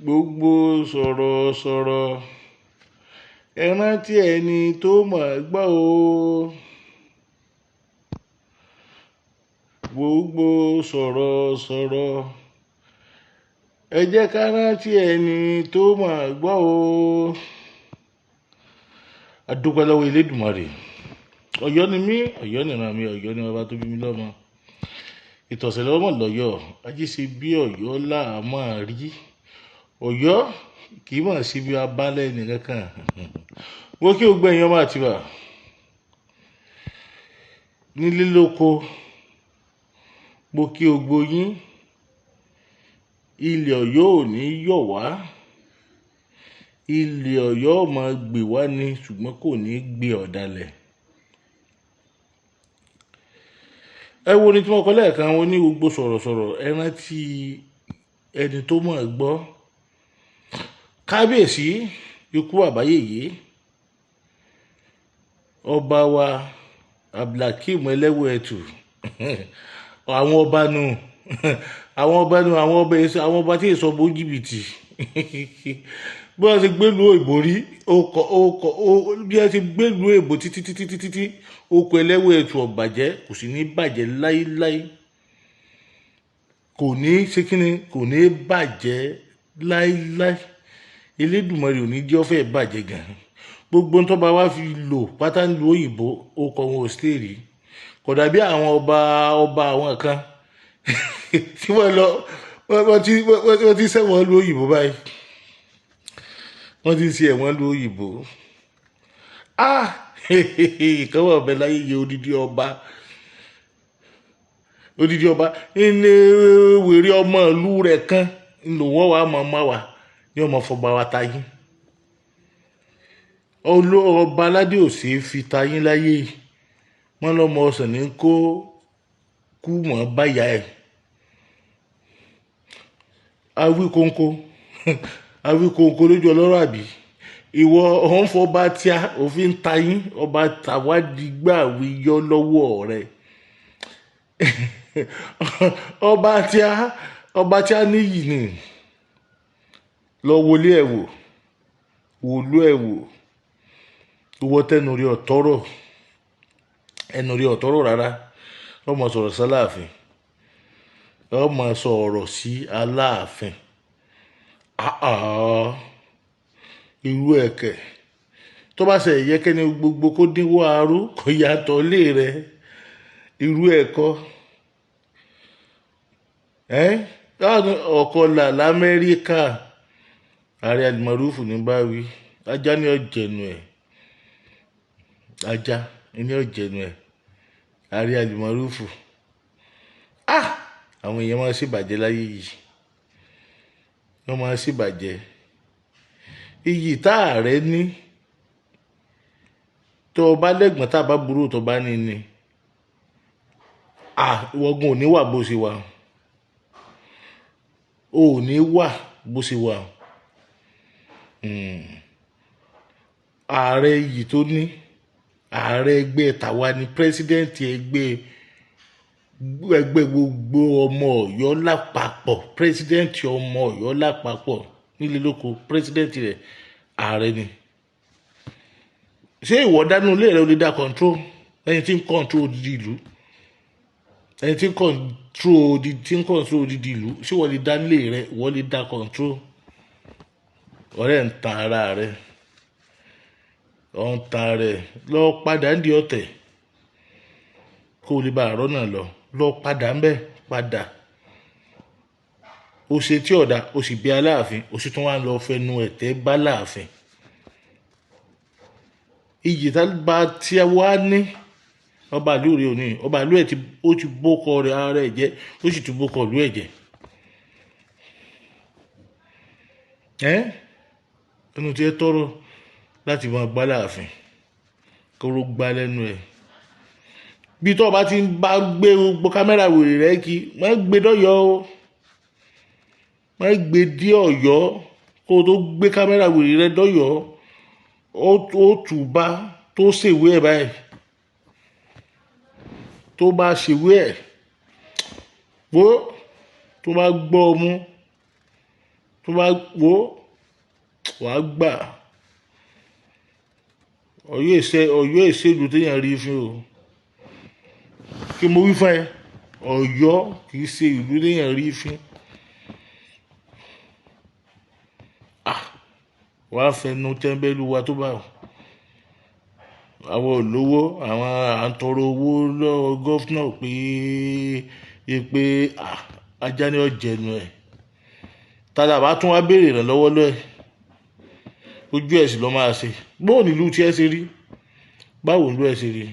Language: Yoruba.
gbogbo sọ̀rọ̀sọ̀rọ̀ ẹ rántí ẹni tó mọ̀ gbọ́ o. Gbogbo sọ̀rọ̀sọ̀rọ̀ ẹ jẹ́ ká rántí ẹni tó mọ̀ gbọ́ o. A dúpẹ́ lọ́wọ́ Elédùmarè. Ọ̀yọ́ ni mí, Ọ̀yọ́ nìran mi, Ọ̀yọ́ ni bàbá tó bí mi lọ́mọ. Ìtọ̀sẹ̀ lọ́mọ lọ́yọ̀, ajé ṣe bí Ọ̀yọ́ láà máa rí. Ọ̀yọ́ kì í mọ̀ sí bí abálẹ̀ nìkankan. Mo kí gbogbo èèyàn máa ti bà nílé lóko. Mo kí gbogbo yín. Ilẹ̀ Ọ̀yọ́ ò ní yọ̀ wá. Ilẹ̀ Ọ̀yọ́ máa gbè wá ni ṣùgbọ́n kò ní gbé ọ̀dàlẹ̀. Ẹ wo ni tí mo kọ lẹ́ẹ̀kan, wọn ní gbogbo sọ̀rọ̀sọ̀rọ̀ ẹ rántí ẹni tó mọ̀ gbọ́. Kábíyèsí ikú àbáyèyé ọba wa Abdulhakeem Ẹlẹ́wẹ̀ẹ́tù àwọn ọba nù àwọn ọba tí èso bó jìbìtì bí wọ́n ti gbélú òyìnbó rí bí wọ́n ti gbélú èbó títí oko Ẹlẹ́wẹ̀ẹ́tù ọ̀bàjẹ́ kò sì ní bàjẹ́ láíláí, kò ní ṣe kíni, kò ní bàjẹ́ láíláí. Elédùmarè ò ní jẹ́ ó fẹ́ bàjẹ́ gan. Gbogbo tó bá wá fi lò pátá ń lo òyìnbó oko wọn ò sí rí. Kò dàbí àwọn ọba àwọn kan tí wọ́n ti sẹ́wọ̀n lu òyìnbó báyìí. Wọ́n ti ṣe ẹ̀wọ̀n lu òyìnbó. Ìkànnì ọ̀bẹ láyé yẹ odidi ọba ní wèrè ọmọ ìlú rẹ̀ kan lò wọ́n wà mọ́ wa ní ọmọ fọba wa tayín. Ọba aládé ò sí fi tayín láyé. Wọ́n lọ́mọ ọsàn ní kó kú mọ́ báyà ẹ̀. Awikoko lójú ọlọ́rọ̀ àbí ìwọ ọ̀hún fọba tí a òfin tayín ọba tàwádìígbà wíyọ́ lọ́wọ́ rẹ̀. ọba tí a níyì ni lọ wọlé ẹ̀ wò wòlú ẹ̀ wò ìwọ tẹnu rí ọ̀tọ́rọ̀ ẹnu rí ọ̀tọ́rọ̀ rárá ọmọ sọ̀rọ̀ sí Aláàfin, ọmọ sọ̀rọ̀ sí Aláàfin. Irú ẹ̀kẹ́ tó bá ṣe ìyẹ́kẹ́ ní gbogbo kó dínwó arú kò yàtọ̀ lé rẹ̀. Irú ẹ̀kọ́ ọkọ̀ Lamerika ààrẹ àlùmọ̀rúfù ní báwí. Ajá ní ọ̀jẹ̀nu ẹ̀, ajá ní ọ̀jẹ̀nu ẹ̀ ààrẹ àlùmọ̀rúfù. Àwọn èèyàn máa ń ṣèbàjẹ́ láyé yìí, wọ́n máa ń ṣèbàjẹ́. Iyì tá ààrẹ ní tó bá lẹ́gbọ̀n tá bá burú tó bá ní ni ìwọ̀gùn ò ní wà bó ṣe wà, ò ní wà bó ṣe wà. Ààrẹ yìí tó ní ààrẹ ẹgbẹ́ tàwa ni pírẹsidẹ́ǹtì ẹgbẹ́ gbogbo ọmọ Ọ̀yọ́ lápapọ̀, pírẹsidẹ́ǹtì ọmọ Ọ̀yọ́ lápapọ̀ nílé lóko, pírẹsidẹ́ǹtì rẹ̀ ààrẹ ni. Ṣé ìwọ dánú ilé rẹ ó lè dá control ẹni tí ń control odidi ìlú, ẹni tí ń control odidi ìlú? Ṣé wọ́n lè dá ilé rẹ, wọ́n lè dá control? Ọ̀rẹ́ ń tan ara rẹ̀, ọ̀n tan rẹ̀. Lọ padà ń di ọ̀tẹ̀ kó o lè bá àárọ̀ náà lọ padà ń bẹ̀ padà. O ṣe tí ọ̀dà o sì bí Aláàfin, o sì tún wá lọ fẹnu ẹ̀tẹ́ bá Láàfin. Iyì tá bá tí a wá ní ọba ìlú rẹ̀ òní, ọba ìlú ẹ̀ ó ti bókọ rẹ̀ ara ẹ̀ jẹ́, ó sì tún bókọ ìlú ẹ̀ jẹ́. Ẹnu tí ẹ tọrọ láti máa gbá Láàfin kó ló gbá lẹ́nu ẹ̀. Bí tó bá ti ń bá gbé gbogbo kámẹ́rà wèrè rẹ̀ kí má gbé dọ́yọ̀ o, má gbé dí Ọ̀yọ́ kó tó gbé kámẹ́rà wèrè rẹ̀ dọ́yọ̀. Ó tùbá tó ṣèwé ẹ̀ báyìí, tó bá ṣèwé ẹ̀ tó bá gbọ́ ọmú tó bá wo wàá gbà Ọ̀yọ́ ìṣèlú téèyàn rí fín o kí mo wí fún ẹ Ọ̀yọ́ kì í ṣe ìlú téèyàn rí fín wàá fẹnu tẹ́ńbẹ́lú wa tó bá àwọn olówó àwọn à ń tọrọ owó lọ́wọ́ gọ́fúnà pé ajá ní ọ̀jẹ̀nu ẹ̀ tàdà bá tún wá béèrè ìrànlọ́wọ́ lọ́ẹ̀ ojú ẹ̀ sì lọ́ máa ṣe bóò nílùú tí ẹ ṣe rí báwo nílùú ẹ ṣe rí.